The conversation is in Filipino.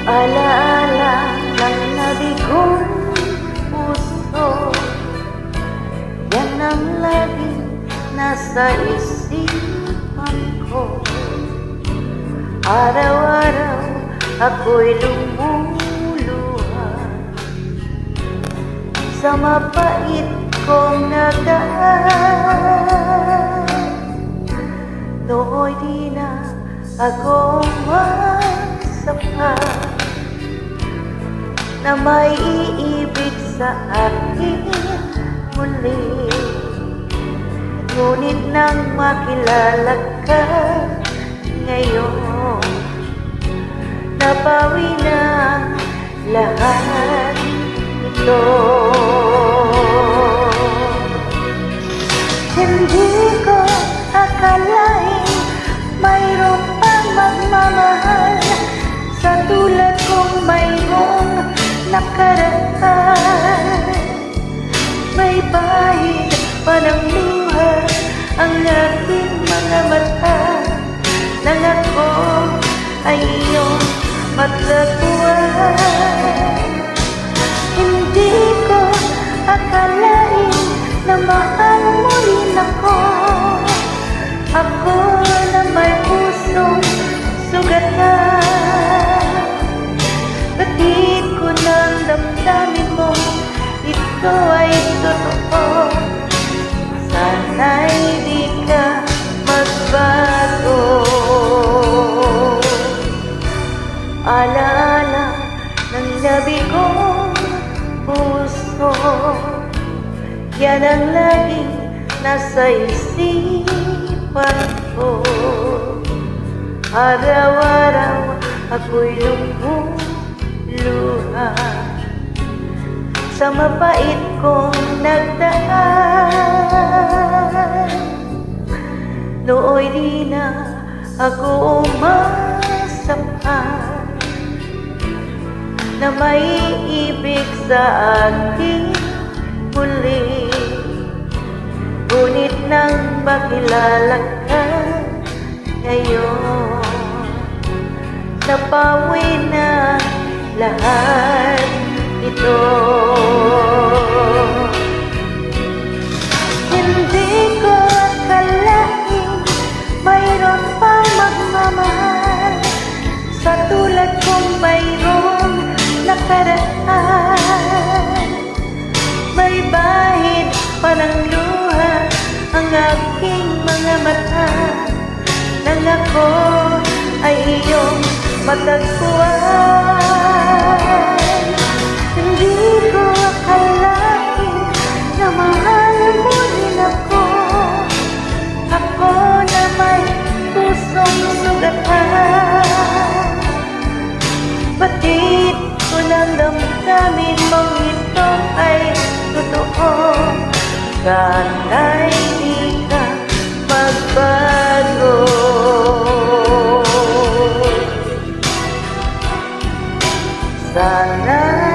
Alaala ng nabigong puso, yan ang laging nasa isipan ko. Araw-araw ako'y lumuluha sa mapait kong nagaan. Nooy di na ako masapat na may iibig sa akin muli. Ngunit nang makilala ka ngayon, napawi na lahat ito. Hindi ko akalain mayroon pang magmamahal sa tulad kong mayroong nakaraan. May bahid pa ng luha ang aking mga mata, nang ako ay iyong matagpuan. Hindi ko akalain na mahal mo rin ako. Ako na may pusong sugatan. Batid ko ng damdamin mo, ito ay totoo. Sana'y di ka magbago. Alaala ng nabigong puso, yan ang laging nasa isipan ko. Araw-araw ako'y lumuluha sa mapait kong nagdaan. Nooy di na ako umasapat na may ibig sa aking muli. Ngunit nang makilala ka ngayon, napawi na lahat ito. Hindi ko akalain mayroon pang magmamahal sa tulad kong mayroong nakaraan. May bahid pa ng luha ang aking mga mata, nang ako ay iyong matagpuan. Hindi ko akalain na mahal mo rin ako. Ako na may pusong sugatan. Batid ko ng damdamin mong ito ay totoo. Sana'y di ka magbago. Sana